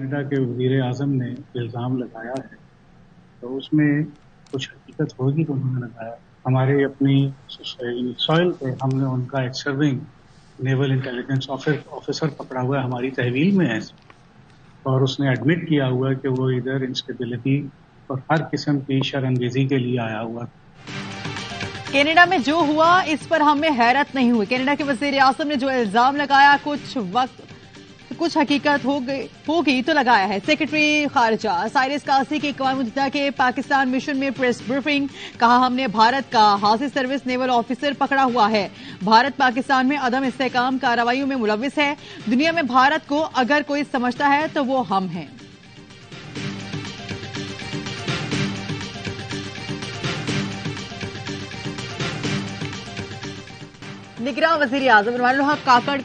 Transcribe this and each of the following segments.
Canada के वज़ीर आज़म ने इल्ज़ाम लगाया है तो उसमें कुछ हकीकत होगी तो उन्होंने लगाया। हमारे अपनी सॉइल पे हमने उनका एक सर्विंग नेवल इंटेलिजेंस ऑफिसर पकड़ा हुआ है, हमारी तहवील में है और उसने एडमिट किया हुआ है कि वो इधर इंस्टेबिलिटी और हर किस्म की शर्मंदगी के लिए आया हुआ। कनाडा में जो हुआ इस पर हमें हैरत नहीं हुई। कनाडा के वज़ीर आज़म ने जो इल्जाम लगाया कुछ हकीकत होगी तो लगाया है। सेक्रेटरी खारजा साइरस कासी की अक़वाम मुत्तहिदा के पाकिस्तान मिशन में प्रेस ब्रीफिंग, कहा हमने भारत का हासिल सर्विस नेवल ऑफिसर पकड़ा हुआ है। भारत पाकिस्तान में अदम इस्तेहकाम कार्रवाइयों में मुलव्विस है। दुनिया में भारत को अगर कोई समझता है तो वो हम हैं। निगरान वज़ीर आज़म अनवारुल हक काकड़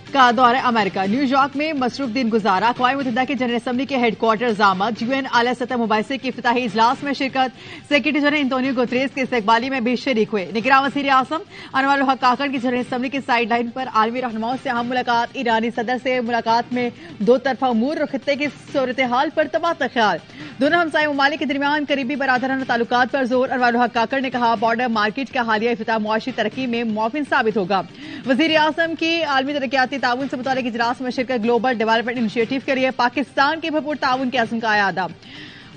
का दौरा अमेरिका। न्यूयॉर्क में मसरूफ दिन गुजारा। अक़वाम मुत्तहिदा के जनरल असम्बली के हेडक्वार्टर्स आमद। यूएन आला सतह मुबाहिसे की इफ्तिताही इजलास में शिरकत। सेक्रेटरी जनरल एंटोनियो गुतरेस के इस्तकबाली में भी शरीक हुए। निगरान वज़ीर आज़म अनवारुल हक काकड़ की जनरल असम्बली की साइड लाइन पर आलमी रहनुमाओं से अहम मुलाकात। ईरानी सदर से मुलाकात में दो तरफा उमूर और खित्ते की सूरत हाल पर तबादला ख्याल। दोनों हमसाय ममालिक के दरमियान करीबी बरादराना ताल्लुकात पर जोर। अनवारुल हक काकड़ ने कहा बॉर्डर मार्केट का हालिया इफ्तिताह मुआशी तरक्की में मुआविन साबित होगा। वज़ीर आज़म की आलमी तरक्याती ताउन से मुतालिक इजलास में शिरकत। ग्लोबल डेवलपमेंट इनिशिएटिव के लिए पाकिस्तान के भरपूर ताउन के अज़्म का आयादा।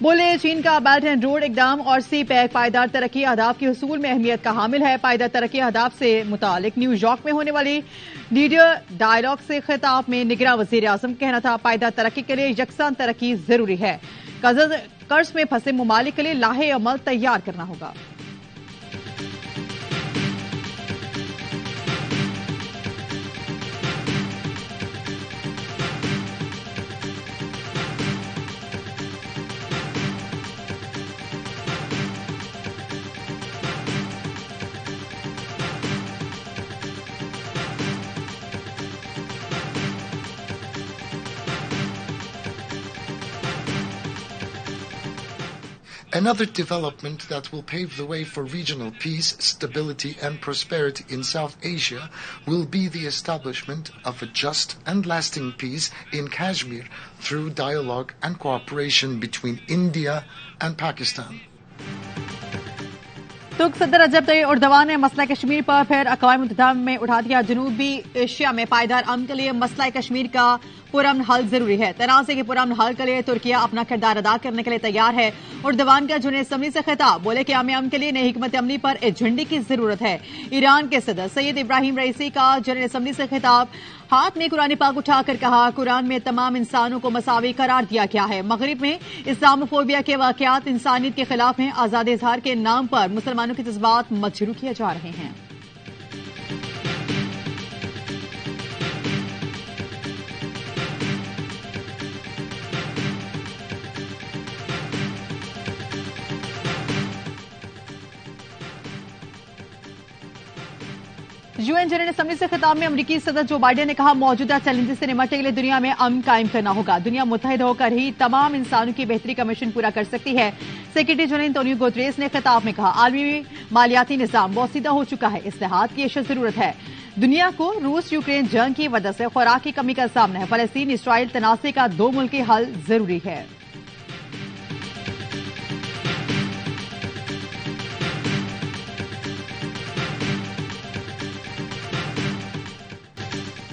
बोले चीन का बेल्ट एंड रोड इकदाम और सी पैक पायदार तरक्की अहदाफ के हुसूल में अहमियत का हामिल है। पायदार तरक्की अहदाफ से मुतालिक न्यूयॉर्क में होने वाली लीडर डायलॉग से खिताब में निगरान वज़ीर आज़म कहना था पायदार तरक्की के लिए यकसान तरक्की जरूरी है। कर्ज में फंसे ममालिक के लिए लाहे अमल तैयार करना होगा। Another development that will pave the way for regional peace, stability and prosperity in South Asia will be the establishment of a just and lasting peace in Kashmir through dialogue and cooperation between India and Pakistan. तुर्क सदर रजब तय्यिब Erdogan ने मसला कश्मीर पर फिर अक़वाम मुत्तहिदा में उठा दिया। जनूबी एशिया में पायदार अमन के लिए मसला कश्मीर का पुरअमन हल जरूरी है। तनाज़े के पुरअमन हल के लिए तुर्किया अपना किरदार अदा करने के लिए तैयार है। एर्दोगान का जनरल असम्बली से खिताब, बोले कि अमन के लिए नई हिकमत अमली पर एजेंडे की जरूरत है। ईरान के सदर सैयद इब्राहिम रईसी का जनरल असम्बली से खिताब, हाथ में कुरान पाक उठाकर कहा कुरान में तमाम इंसानों को मसावी करार दिया गया है। मगरिब में इस्लामोफोबिया के वाकयात इंसानियत के खिलाफ हैं। आजादी इजहार के नाम पर मुसलमानों के जज्बात मजरूह किए जा रहे हैं। यूएन जनरल असम्बली से खिताब में अमरीकी सदर जो बाइडेन ने कहा मौजूदा चैलेंजेस से निपटने के लिए दुनिया में अमन कायम करना होगा। दुनिया मुत्तहिद होकर ही तमाम इंसानों की बेहतरी का मिशन पूरा कर सकती है। सेक्रेटरी जनरल एंटोनियो गुतरेस ने खिताब में कहा आलमी मालियाती निजाम बोसीदा हो चुका है, इस्लाहात की अशद जरूरत है। दुनिया को रूस यूक्रेन जंग की वजह से खुराक की कमी का सामना है। फलस्तीन इसराइल तनाज़े का दो मुल्की हल जरूरी है।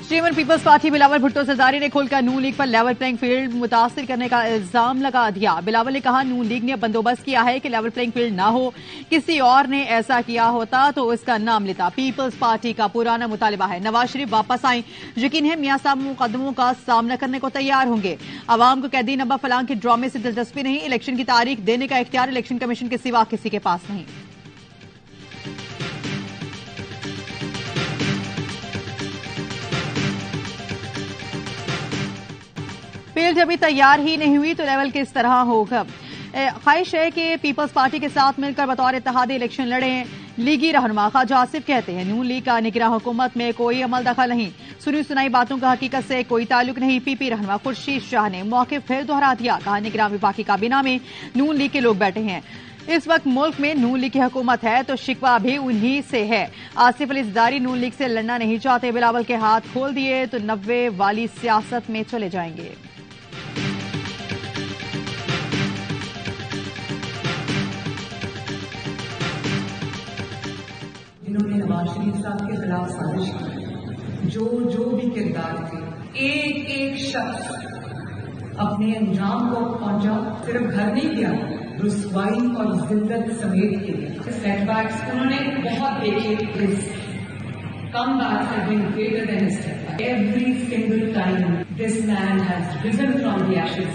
Chairman peoples party Bilawal Bhutto Zardari ने खुलकर नून लीग पर लेवल प्लेइंग फील्ड मुतासिर करने का इल्जाम लगा दिया। बिलावल ने कहा नून लीग ने बंदोबस्त किया है कि लेवल प्लेइंग फील्ड ना हो, किसी और ने ऐसा किया होता तो इसका नाम लेता। पीपल्स पार्टी का पुराना मुतालिबा है नवाज शरीफ वापस आए, यकीन है मियां साहब मुकदमों का सामना करने को तैयार होंगे। आवाम को कैदी नंबर फलांग के ड्रामे से दिलचस्पी नहीं, इलेक्शन की तारीख देने का इख्तियार इलेक्शन कमीशन के सिवा किसी के पास नहीं। फील्ड अभी तैयार ही नहीं हुई तो लेवल किस तरह होगा। ख्वाहिश है कि पीपल्स पार्टी के साथ मिलकर बतौर इत्तेहादी इलेक्शन लड़ें। लीगी रहनुमा ख्वाजा आसिफ कहते हैं नून लीग का निगरान हुकूमत में कोई अमल दखल नहीं, सुनी सुनाई बातों का हकीकत से कोई ताल्लुक नहीं। पीपी रहनुमा खुर्शीद शाह ने मौके फिर दोहरा दिया, कहा निगरान विभाग की काबीना में नून लीग के लोग बैठे हैं। इस वक्त मुल्क में नून लीग की हुकूमत है तो शिकवा भी उन्हीं से है। आसिफ अली जरदारी नून लीग से लड़ना नहीं चाहते, बिलावल के हाथ खोल दिए तो 90 वाली सियासत में चले जाएंगे। नवाज शरीफ साहब के खिलाफ साजिश की, जो भी किरदार थे, एक एक शख्स अपने अंजाम को पहुंचा, सिर्फ घर नहीं गया, रुसवाई और जिल्लत समेट के लिए सेटबैक्स उन्होंने बहुत देखे। Comebacks have been greater than his setback. Every single time this man has risen from the ashes.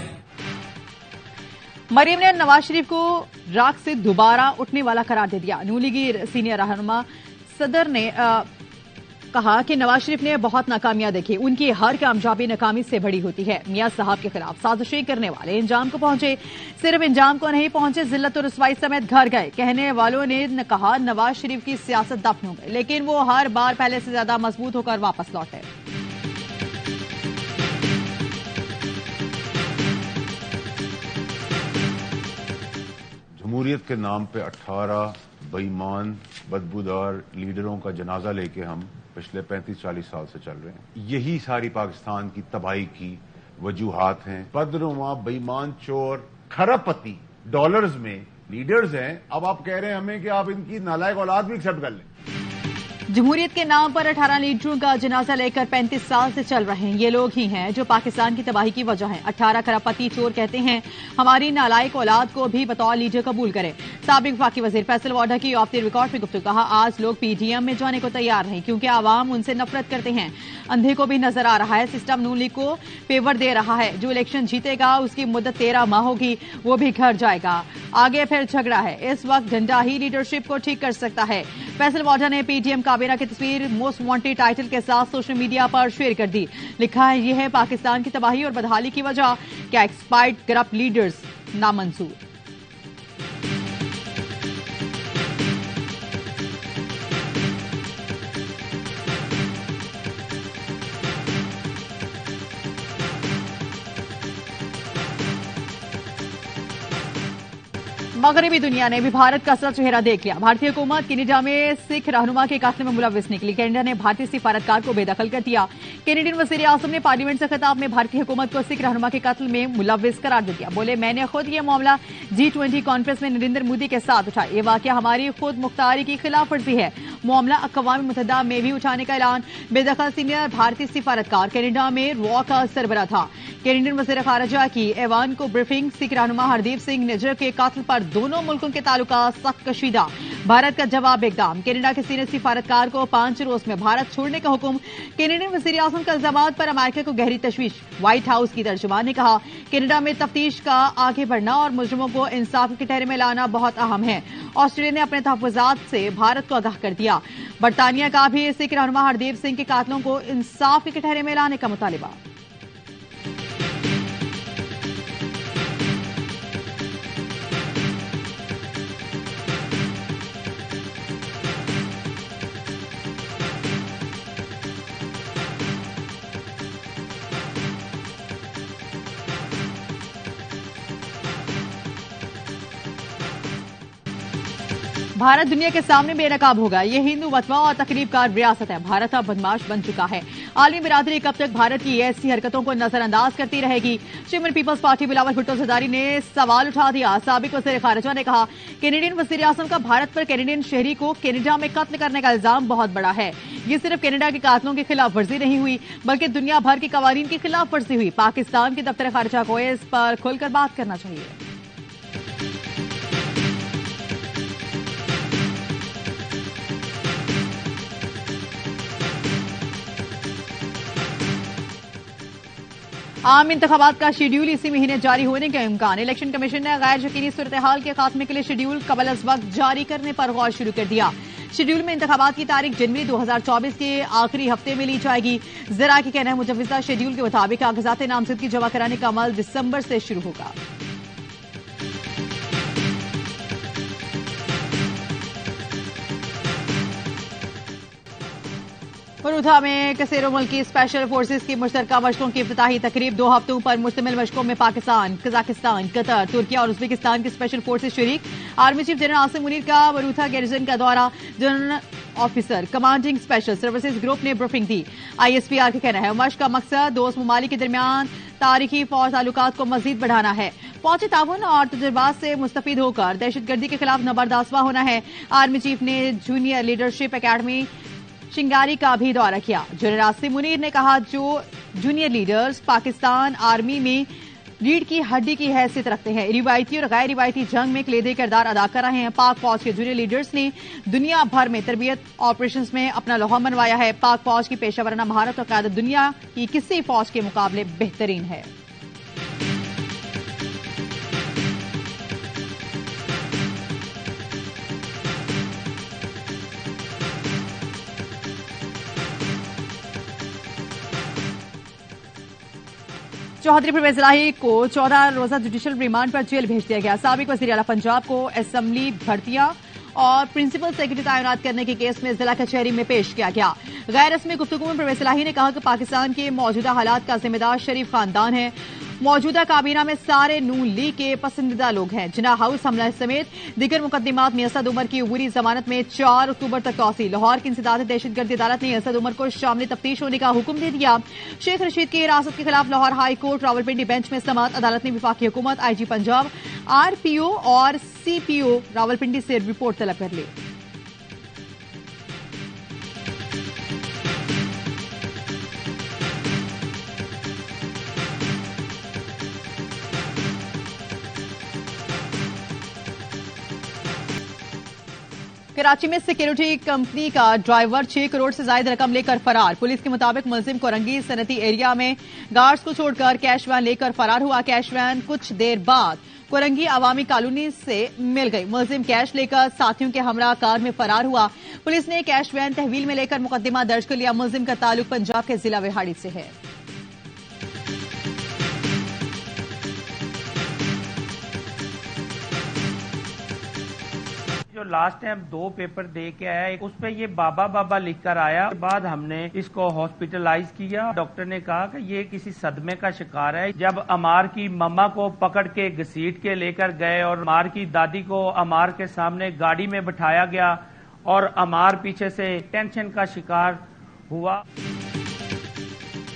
Maryam ने नवाज शरीफ को राख से दोबारा उठने वाला करार दे दिया। नून लीग सीनियर रहनुमा सदर ने कहा कि नवाज शरीफ ने बहुत नाकामियां देखी, उनकी हर कामयाबी नाकामी से बड़ी होती है। मियां साहब के खिलाफ साजिशें करने वाले इंजाम को पहुंचे, सिर्फ इंजाम को नहीं पहुंचे, जिल्लत और रुसवाई समेत घर गए। कहने वालों ने कहा नवाज शरीफ की सियासत दफन हो गई, लेकिन वो हर बार पहले से ज्यादा मजबूत होकर वापस लौटे। जमहूरियत के नाम पे 18 बेईमान बदबूदार लीडरों का जनाजा लेके हम पिछले 35-40 साल से चल रहे हैं। यही सारी पाकिस्तान की तबाही की वजूहात हैं। बदनुमा बेईमान चोर खरबपति डॉलर्स में लीडर्स हैं। अब आप कह रहे हैं हमें कि आप इनकी नालायक औलाद भी एक्सेप्ट कर लें। जमहूरियत के नाम पर 18 लीडरों का जनाजा लेकर 35 साल से चल रहे हैं। ये लोग ही हैं जो पाकिस्तान की तबाही की वजह हैं। 18 खरबपति चोर कहते हैं हमारी नालायक औलाद को भी बतौर लीडर कबूल करें। साबिक वफाकी वजीर फैसल वाडा की ऑफ द रिकॉर्ड में गुफ्तगू, कहा आज लोग पीडीएम में जाने को तैयार नहीं क्योंकि आवाम उनसे नफरत करते हैं। अंधे को भी नजर आ रहा है सिस्टम नून लीग को फेवर दे रहा है। जो इलेक्शन जीतेगा उसकी मुद्दत 13 माह होगी, वो भी घर जाएगा। आगे फिर झगड़ा है। इस वक्त झंडा ही लीडरशिप को ठीक कर सकता है। फैसल वाडा ने पीडीएम काबीना की तस्वीर मोस्ट वांटेड टाइटल के साथ सोशल मीडिया पर शेयर कर दी। लिखा है यह है पाकिस्तान की तबाही और बदहाली की वजह, क्या एक्सपायर्ड करप्ट लीडर्स नामंजूर। मगरबी दुनिया ने भी भारत का असली चेहरा देख लिया। भारतीय हुकूमत कनाडा में सिख रहनुमा के कत्ल में मुलव्विस निकली। कनाडा ने भारतीय सिफारतकार को बेदखल कर दिया। कैनेडियन वजीर आजम ने पार्लियामेंट से खिताब में भारतीय हुकूमत को सिख रहनुमा के कत्ल में मुलव्विस करार दे दिया। बोले मैंने खुद ये मामला G20 कॉन्फ्रेंस में नरेंद्र मोदी के साथ उठाया। ये वाकया हमारी खुद मुख्तारी की खिलाफ वर्जी है। मामला अक़वाम मुत्तहिदा में भी उठाने का ऐलान। बेदखल सीनियर भारतीय सिफारतकार कनाडा में रॉ का सरबराह था। कैनेडियन वजीर खारजा की ऐवान को ब्रीफिंग। सिख रहनुमा हरदीप सिंह निज्जर के कत्ल पर दोनों मुल्कों के ताल्लुकात सख्त कशीदा। भारत का जवाब इकदाम। कनाडा के सीनियर सिफारतकार को 5 रोज में भारत छोड़ने का हुक्म। कैनेडियन वजीर आजम का इल्जाम पर अमेरिका को गहरी तशवीश। व्हाइट हाउस की तर्जुमान ने कहा कनाडा में तफ्तीश का आगे बढ़ना और मुजरिमों को इंसाफ के कटहरे में लाना बहुत अहम है। ऑस्ट्रेलिया ने अपने तहफ़्फ़ुज़ात से भारत को आगाह कर दिया। बरतानिया का भी सिख रहनुमा हरदीप सिंह के कातलों को इंसाफ के कटहरे में लाने का मुतालिबा। भारत दुनिया के सामने बेनकाब होगा। ये हिंदू मतवा और तकरीबकार रियासत है। भारत अब बदमाश बन चुका है। आलमी बिरादरी कब तक भारत की ऐसी हरकतों को नजरअंदाज करती रहेगी। शिमर पीपल्स पार्टी बिलावल भुट्टो जरदारी ने सवाल उठा दिया। साबिक वज़ीर खारजा ने कहा कैनेडियन वज़ीर आज़म का भारत पर कैनेडियन शहरी को कनाडा में कत्ल करने का इल्जाम बहुत बड़ा है। ये सिर्फ कनाडा के कातलों की खिलाफ वर्जी नहीं हुई बल्कि दुनिया भर की कवानीन की खिलाफ वर्जी हुई। पाकिस्तान के दफ्तर खारजा को इस पर खुलकर बात करना चाहिए। आम इंतखाबात का शेड्यूल इसी महीने जारी होने का इम्कान। इलेक्शन कमीशन ने गैर यकीनी सूरत हाल के खात्मे के लिए शेड्यूल कबल अज वक्त जारी करने पर गौर शुरू कर दिया। शेड्यूल में इंतखाबात की तारीख जनवरी 2024 के आखिरी हफ्ते में ली जाएगी। जरा की कहना है मुजव्विज़ा शेड्यूल के मुताबिक कागजात नामजदगी जमा कराने का अमल दिसंबर से शुरू होगा। फरूथा में कसेरो मुल्की स्पेशल फोर्सेज की मुश्तरका मशकों की इफ्तिताही तकरीब। 2 हफ्तों पर मुश्तमिल मशकों में पाकिस्तान, कजाकिस्तान, कतर, तुर्की और उज़्बेकिस्तान की स्पेशल फोर्सेज शरीक। Army chief general Asim Munir का फरूथा गैरिजन का दौरा। General officer commanding special services group ने ब्रीफिंग दी। ISPR का कहना है मशक का मकसद दोस्त ममालिक के दरमियान तारीखी फौज ताल्लुकात को मजीद बढ़ाना है। पहुंचे ताउन और तजुर्बात से मुस्तफीद होकर दहशतगर्दी के खिलाफ नबरदासवा होना है। आर्मी चीफ ने जूनियर लीडरशिप एकेडमी शिंगारी का भी दौरा किया। जनरल आसिम मुनीर ने कहा, जो जूनियर लीडर्स पाकिस्तान आर्मी में रीढ़ की हड्डी की हैसियत रखते हैं, रिवायती और गैर रिवायती जंग में कलीदी किरदार अदा कर रहे हैं। पाक फौज के जूनियर लीडर्स ने दुनिया भर में तरबियत ऑपरेशंस में अपना लोहा मनवाया है। पाक फौज की पेशा वराना महारत और क़यादत दुनिया की किसी फौज के मुकाबले बेहतरीन है। चौधरी परवेज इलाही को 14 रोजा जुडिशियल रिमांड पर जेल भेज दिया गया। साबिक वज़ीर आला पंजाब को असेंबली भर्तियां और प्रिंसिपल सेक्रेटरी तैनात करने के केस में जिला कचहरी में पेश किया गया। गैर रस्मी गुफ्तगू में परवेज इलाही ने कहा कि पाकिस्तान के मौजूदा हालात का जिम्मेदार शरीफ खानदान है। मौजूदा काबीना में सारे नून लीग के पसंदीदा लोग हैं। जिना हाउस हमला समेत दीगर मुकदमात में असद उमर की अबूरी जमानत में 4 अक्टूबर तक तौसी। लाहौर की इंसदाद दहशतगर्दी अदालत ने असद उमर को शामिल तफ्तीश होने का हुक्म दे दिया। शेख रशीद की हिरासत के खिलाफ Lahore high court Rawalpindi bench में समाअत। अदालत ने विफाकी हुकूमत, आईजी पंजाब, आरपीओ और सीपीओ रावलपिंडी से रिपोर्ट तलब कर ली। कराची में सिक्योरिटी कंपनी का ड्राइवर 6 करोड़ से ज्यादा रकम लेकर फरार। पुलिस के मुताबिक मुलजिम कोरंगी सनती एरिया में गार्ड्स को छोड़कर कैश वैन लेकर फरार हुआ। कैश वैन कुछ देर बाद कोरंगी अवामी कॉलोनी से मिल गई। मुलजिम कैश लेकर साथियों के हमरा कार में फरार हुआ। पुलिस ने कैश वैन तहवील में लेकर मुकदमा दर्ज कर लिया। मुलजिम का ताल्लुक पंजाब के जिला विहाड़ी से है। जो लास्ट टाइम 2 पेपर दे के आया, उस पे ये बाबा बाबा लिख कर आया। बाद हमने इसको हॉस्पिटलाइज किया। डॉक्टर ने कहा कि ये किसी सदमे का शिकार है। जब अमार की मम्मा को पकड़ के घसीट के लेकर गए और अमार की दादी को अमार के सामने गाड़ी में बिठाया गया और अमार पीछे से टेंशन का शिकार हुआ।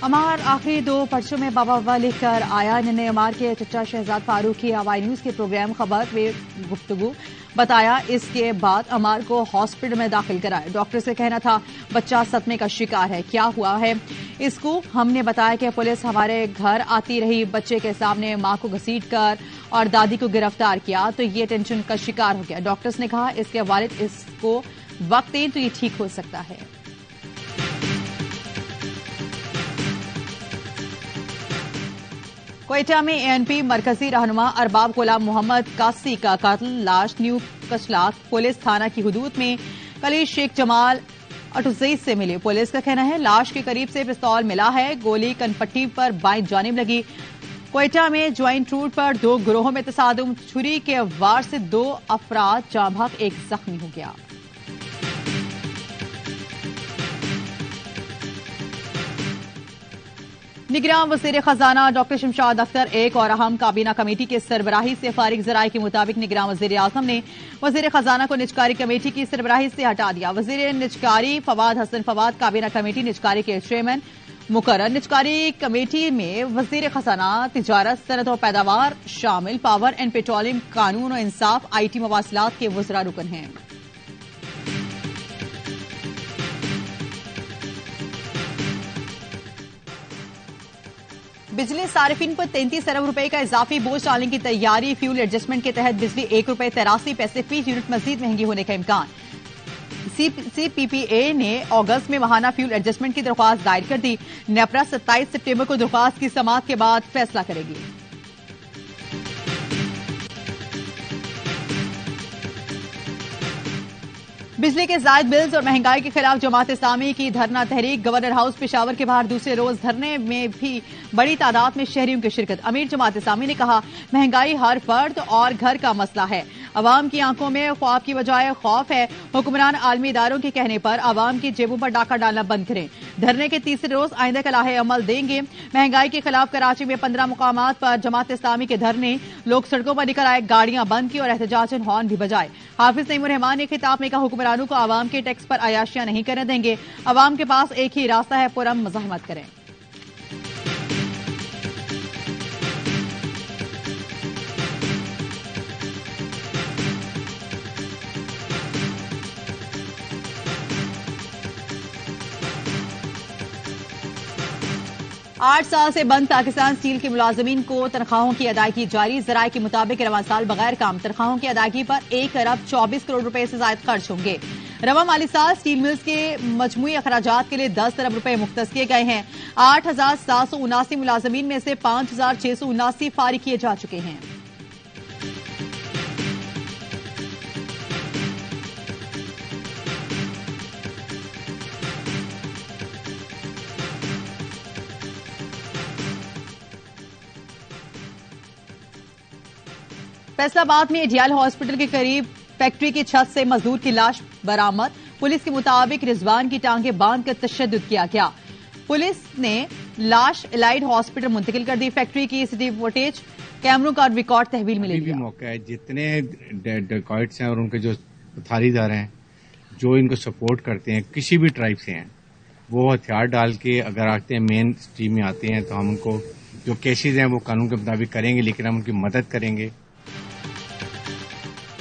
अमार आखिरी 2 पर्चों में बाबा बाबा लिखकर आया। इन्होंने अमार के चचा शहजाद फारूक की हवाई न्यूज के प्रोग्राम खबर में गुफ्तगू बताया। इसके बाद अमार को हॉस्पिटल में दाखिल कराया। डॉक्टर से कहना था बच्चा सदमे का शिकार है, क्या हुआ है इसको। हमने बताया कि पुलिस हमारे घर आती रही, बच्चे के सामने मां को घसीट कर और दादी को गिरफ्तार किया तो ये टेंशन का शिकार हो गया। डॉक्टर्स ने कहा इसके वालिद इसको वक्त दें तो ये ठीक हो सकता है। क्वेटा में एएनपी मरकजी रहनुमा अरबाब गुलाम मोहम्मद कासी का कत्ल। लाश न्यू कचलाक पुलिस थाना की हुदूद में कली शेख जमाल अटुजैद से मिली। पुलिस का कहना है लाश के करीब से पिस्तौल मिला है। गोली कनपट्टी पर बाईं जानिब लगी। क्वेटा में ज्वाइंट रूट पर 2 गिरोहों में तसादुम। छुरी के वार से 2 अफराद जाँ बहक, 1 जख्मी हो गया। निगरान वज़ीर खजाना डॉक्टर शमशाद अख्तर एक और अहम काबीना कमेटी के सरबराही से फारिग ज़राए के मुताबिक निगरान वज़ीर आज़म ने वज़ीर खजाना को निजकारी कमेटी की सरबराही से हटा दिया। वज़ीर निजकारी फवाद हसन फवाद काबीना कमेटी निजकारी के चेयरमैन मुकर्रर। निजकारी कमेटी में वज़ीर खजाना, तिजारत, सनत और पैदावार शामिल। पावर एंड पेट्रोलियम, कानून और इंसाफ, IT मवासिलात के वज़रा रुकन हैं। बिजली सारिफिन पर 33 अरब रुपए का इजाफी बोझ डालने की तैयारी। फ्यूल एडजस्टमेंट के तहत बिजली ₹1.83 फी यूनिट मजीद महंगी होने का इम्कान। CPPA ने अगस्त में माहाना फ्यूल एडजस्टमेंट की दरख्वास्त दायर कर दी। नेपरा 27 सितंबर को दरख्वास्त की समाअत के बाद फैसला करेगी। बिजली के जायद बिल्स और महंगाई के खिलाफ जमात इस्लामी की धरना तहरीक। गवर्नर हाउस पेशावर के बाहर दूसरे रोज धरने में भी बड़ी तादाद में शहरियों की शिरकत। अमीर जमात इस्लामी ने कहा महंगाई हर फर्द और घर का मसला है। अवाम की आंखों में ख्वाब की बजाय खौफ है। हुक्मरान आलमी इदारों के कहने पर अवाम की जेबों पर डाका डालना बंद करें। धरने के तीसरे रोज आइंदा का लाहे अमल देंगे। महंगाई के खिलाफ कराची में 15 मुकामात पर जमात इस्लामी के धरने। लोग सड़कों पर निकल आए, गाड़ियां बंद की और एहतजाजन हॉर्न भी बजाए। हाफिज नईमुर रहमान ने खिताब में कहा हुक्मरानों को अवाम के टैक्स पर अयाशियां नहीं करने देंगे। अवाम के पास एक ही रास्ता है, पुरअमन मज़ाहमत करें। 8 साल से बंद पाकिस्तान स्टील के मुलाजमीन को तनख्वाहों की अदायगी जारी। जराये के मुताबिक रवां साल बगैर काम तनख्वाहों की अदायगी पर 1 अरब 24 करोड़ रुपए से ज्यादा खर्च होंगे। रवां माली साल स्टील मिल्स के मजमूई अखराजात के लिए 10 अरब रुपए मुख्तस किए गए हैं। 8,779 मुलाजमीन में से 5,679 फारिग किए जा चुके हैं। फैसलाबाद में एडियाल हॉस्पिटल के करीब फैक्ट्री की छत से मजदूर की लाश बरामद। पुलिस के मुताबिक रिजवान की टांगें बांधकर तशद्दुद किया गया। पुलिस ने लाश एलाइड हॉस्पिटल मुंतकिल कर दी। फैक्ट्री की सीसीटीवी फुटेज कैमरों का रिकॉर्ड तहवील में ले लिया। मौका है जितने डेकॉइट्स हैं और उनके जो थारीदार हैं जो इनको सपोर्ट करते हैं किसी भी ट्राइब से हैं, वो हथियार डाल के अगर आते हैं मेन स्ट्रीम में आते हैं तो हम उनको जो केसेज हैं वो कानून के मुताबिक करेंगे, लेकिन हम उनकी मदद करेंगे।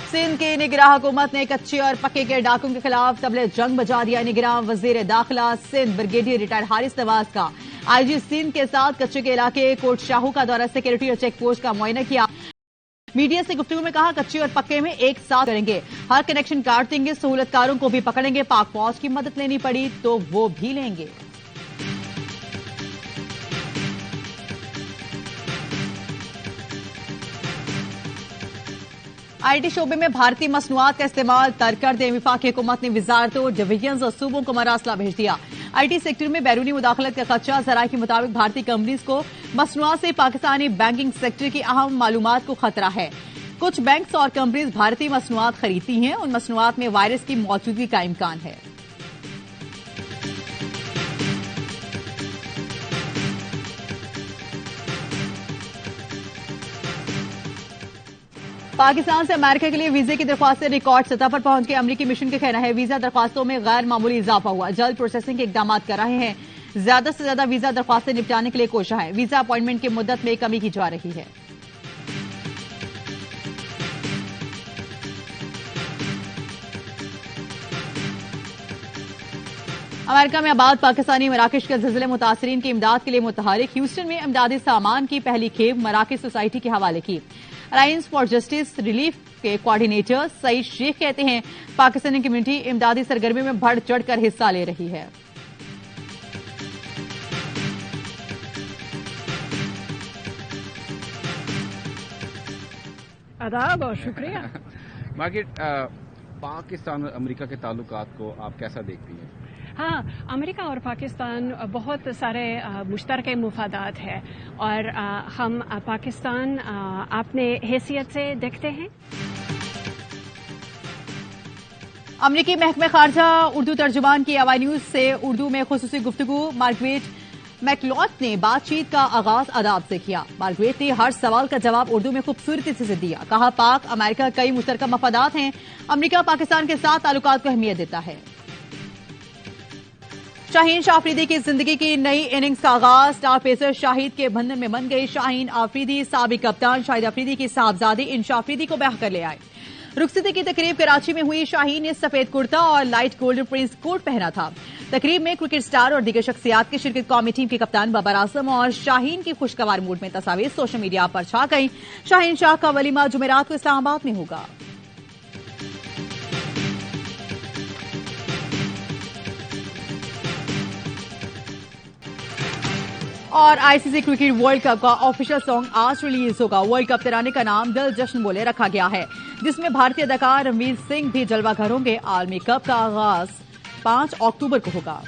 सिंध की निगरान हुकूमत ने कच्चे और पक्के के डाकुओं के खिलाफ तबले जंग बजा दिया। निगरान वजीर दाखिला सिंध ब्रिगेडियर रिटायर्ड हारिस नवाज का आईजी सिंध के साथ कच्चे के इलाके कोट शाहू का दौरा सिक्योरिटी और चेक पोस्ट का मुआयना किया। मीडिया से गुफ्तगू में कहा कच्चे और पक्के में एक साथ करेंगे, हर कनेक्शन काट देंगे, सहूलतकारों को भी पकड़ेंगे, पाक फौज की मदद लेनी पड़ी तो वो भी लेंगे। आईटी शोबे में भारतीय मसनूआत का इस्तेमाल तर्क कर दे। वफाकी हुकूमत ने वजारतों, डिवीजन और सूबों को मरासला भेज दिया। आईटी सेक्टर में बैरूनी मुदाखलत का खदशा। जराये के मुताबिक भारतीय कंपनीज को मसनूआत से पाकिस्तानी बैंकिंग सेक्टर की अहम मालूमात को खतरा है। कुछ बैंक्स और कंपनीज भारतीय मसनूआत खरीदती हैं। उन मसनूआत में वायरस की मौजूदगी का इम्कान है। पाकिस्तान से अमेरिका के लिए वीजे की दरख्वास्तें रिकॉर्ड सतह पर पहुंच गई। अमेरिकी मिशन का कहना है वीजा दरख्वास्तों में गैर मामूली इजाफा हुआ। जल्द प्रोसेसिंग के इकदाम कर रहे हैं। ज्यादा से ज्यादा वीजा दरख्वास्तें निपटाने के लिए कोशिश है। वीजा अपॉइंटमेंट की मुद्दत में कमी की जा रही है। अमेरिका में आबाद पाकिस्तानी मराकश के ज़िलज़िले मुतासरीन की इमदाद के लिए मुतहरिक। ह्यूस्टन में इमदादी सामान की पहली खेप मराकश सोसाइटी के हवाले की। अलायंस फॉर जस्टिस रिलीफ के कोऑर्डिनेटर सईद शेख कहते हैं पाकिस्तानी कम्युनिटी इमदादी सरगर्मी में बढ़ चढ़कर हिस्सा ले रही है। आदाब और शुक्रिया। मार्केट पाकिस्तान और अमेरिका के ताल्लुकात को आप कैसा देखती हैं? हाँ, अमेरिका और पाकिस्तान बहुत सारे मुश्तरके मुफादात है और हम पाकिस्तान अपने हैसियत से देखते हैं। अमरीकी महकमे खारजा उर्दू तर्जुमान की आवाई न्यूज से उर्दू में खुसूसी गुफ्तगू। मार्गरेट मैकलॉथ ने बातचीत का आगाज अदाब से किया। मार्गरेट ने हर सवाल का जवाब उर्दू में खूबसूरती से दिया। कहा पाक अमेरिका कई मुश्तरका मफादात हैं। अमरीका पाकिस्तान के साथ ताल्लुकात को अहमियत देता है। शाहीन शाह अफरीदी की जिंदगी की नई इनिंग्स का आगाज। स्टार पेसर शाहिद के बंधन में बन गई। शाहीन अफरीदी साबिक कप्तान शाहिद अफरीदी की साहबजादी इंशा अफरीदी को ब्याह कर ले आए। रुखसती की तकरीब कराची में हुई। शाहीन ने सफेद कुर्ता और लाइट गोल्डन प्रिंस कोट पहना था। तकरीब में क्रिकेट स्टार और दीगर शख्सियात की शिरकत। कौमी टीम के कप्तान बाबर आजम और शाहीन की खुशगवार मूड में तस्वीर सोशल मीडिया पर छा गई। शाहीन शाह का वलीमा जुमेरात को इस्लामाबाद में होगा। और आईसीसी क्रिकेट वर्ल्ड कप का ऑफिशियल सॉन्ग आज रिलीज होगा। वर्ल्ड कप तराने का नाम दिल जश्न बोले रखा गया है, जिसमें भारतीय अदाकार रणवीर सिंह भी जलवा घर होंगे। आलमी कप का आगाज 5 अक्टूबर को होगा।